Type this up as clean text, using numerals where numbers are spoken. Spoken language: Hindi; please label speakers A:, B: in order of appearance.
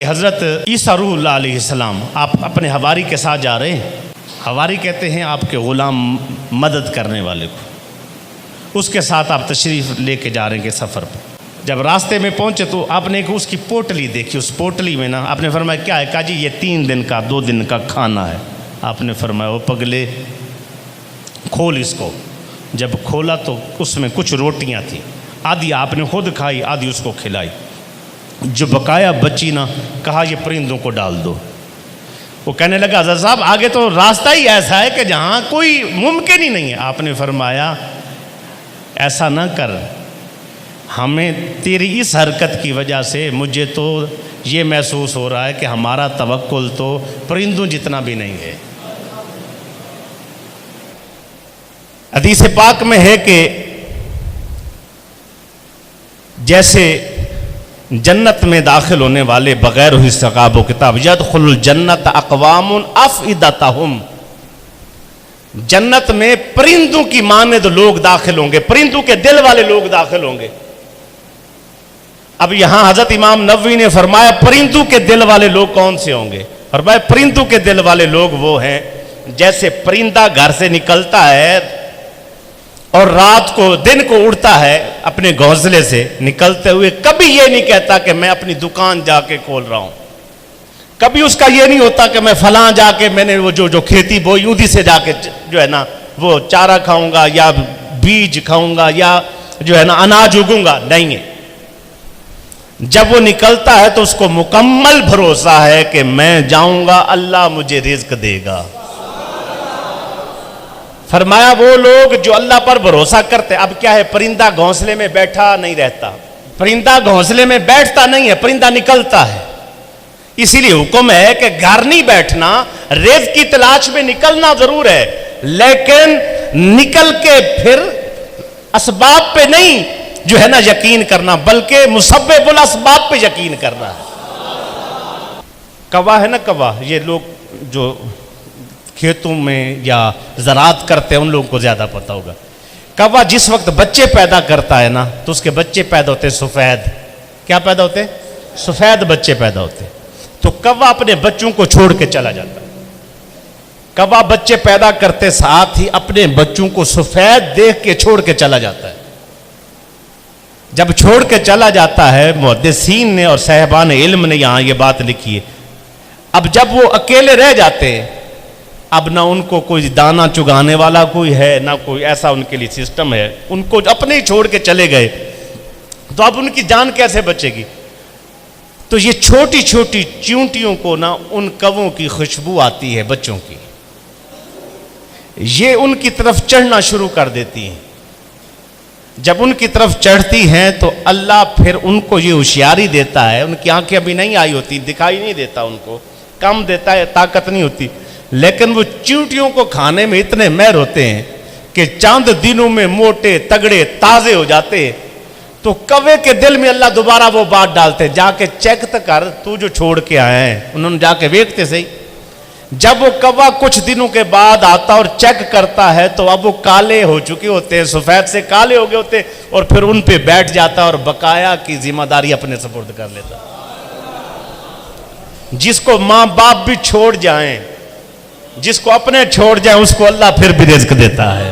A: हज़रत ईसा रूहुल्लाह अलैहिस्सलाम आप अपने हवारी के साथ जा रहे हैं। हवारी कहते हैं आपके ग़ुलाम मदद करने वाले को। उसके साथ आप तशरीफ़ लेके जा रहे हैं सफ़र पर। जब रास्ते में पहुँचे तो आपने एक उसकी पोटली देखी। उस पोटली में ना आपने फरमाया क्या है? कहा जी ये 3 दिन का 2 दिन का खाना है। आपने फरमाया वो पगले खोल इसको। जब खोला तो उसमें कुछ रोटियाँ थी। आधी आपने खुद खाई, आधी उसको खिलाई। जो बकाया बची ना, कहा ये परिंदों को डाल दो। वो कहने लगा हज़रत साहब आगे तो रास्ता ही ऐसा है कि जहाँ कोई मुमकिन ही नहीं है। आपने फरमाया ऐसा ना कर, हमें तेरी इस हरकत की वजह से मुझे तो ये महसूस हो रहा है कि हमारा तवक्कुल तो परिंदों जितना भी नहीं है। हदीस पाक में है कि जैसे जन्नत में दाखिल होने वाले बगैर हिसाब किताब यदखुलुल जन्नत अक़वामुन अफ़इदतहुम, जन्नत में परिंदों की मानद लोग दाखिल होंगे, परिंदों के दिल वाले लोग दाखिल होंगे। अब यहां हजरत इमाम नववी ने फरमाया परिंदों के दिल वाले लोग कौन से होंगे? फरमाया परिंदों के दिल वाले लोग वो हैं जैसे परिंदा घर से निकलता है और रात को दिन को उड़ता है अपने घोंसले से निकलते हुए, कभी ये नहीं कहता कि मैं अपनी दुकान जाके खोल रहा हूं। कभी उसका ये नहीं होता कि मैं फलां जाके मैंने वो जो खेती बोई उदी से जाके जो है ना वो चारा खाऊंगा या बीज खाऊंगा या जो है ना अनाज उगूंगा। नहीं है। जब वो निकलता है तो उसको मुकम्मल भरोसा है कि मैं जाऊंगा, अल्लाह मुझे रिज्क देगा। फरमाया वो लोग जो अल्लाह पर भरोसा करते। अब क्या है, परिंदा घोंसले में बैठा नहीं रहता, परिंदा घोंसले में बैठता नहीं है, परिंदा निकलता है। इसीलिए हुक्म है कि घर नहीं बैठना, रिज़्क़ की तलाश में निकलना जरूर है, लेकिन निकल के फिर असबाब पे नहीं जो है ना यकीन करना, बल्कि मुसब्बिबुल असबाब पे यकीन करना है। कवा है ना, कवा, ये लोग जो खेतों में या ज़राअत करते हैं उन लोगों को ज़्यादा पता होगा। कौवा जिस वक्त बच्चे पैदा करता है ना तो उसके बच्चे पैदा होते हैं सफ़ेद। क्या पैदा होते हैं? सफ़ेद बच्चे पैदा होते हैं। तो कौवा अपने बच्चों को छोड़ के चला जाता है। कौवा बच्चे पैदा करते साथ ही अपने बच्चों को सफ़ेद देख के छोड़ के चला जाता है। जब छोड़ के चला जाता है, मुहद्दिसीन ने और साहिबान इल्म ने यहाँ ये बात लिखी है, अब जब वो अकेले रह जाते हैं, अब ना उनको कोई दाना चुगाने वाला कोई है, ना कोई ऐसा उनके लिए सिस्टम है, उनको अपने ही छोड़ के चले गए, तो अब उनकी जान कैसे बचेगी? तो ये छोटी छोटी चींटियों को ना उन कौवों की खुशबू आती है बच्चों की, ये उनकी तरफ चढ़ना शुरू कर देती हैं। जब उनकी तरफ चढ़ती हैं तो अल्लाह फिर उनको ये होशियारी देता है, उनकी आंखें अभी नहीं आई होती, दिखाई नहीं देता, उनको कम देता है, ताकत नहीं होती, लेकिन वो चींटियों को खाने में इतने महर होते हैं कि चंद दिनों में मोटे तगड़े ताजे हो जाते हैं। तो कौवे के दिल में अल्लाह दोबारा वो बात डालते, जाके चेक तो कर, तू जो छोड़ के आए हैं। उन्होंने जाके देखते सही। जब वो कौवा कुछ दिनों के बाद आता और चेक करता है तो अब वो काले हो चुके होते हैं, सफेद से काले हो गए होते हैं, और फिर उन पे बैठ जाता और बकाया की जिम्मेदारी अपने सुपुर्द कर लेता। जिसको माँ बाप भी छोड़ जाएं, जिसको अपने छोड़ जाएं, उसको अल्लाह फिर भी रिज़्क़ देता है।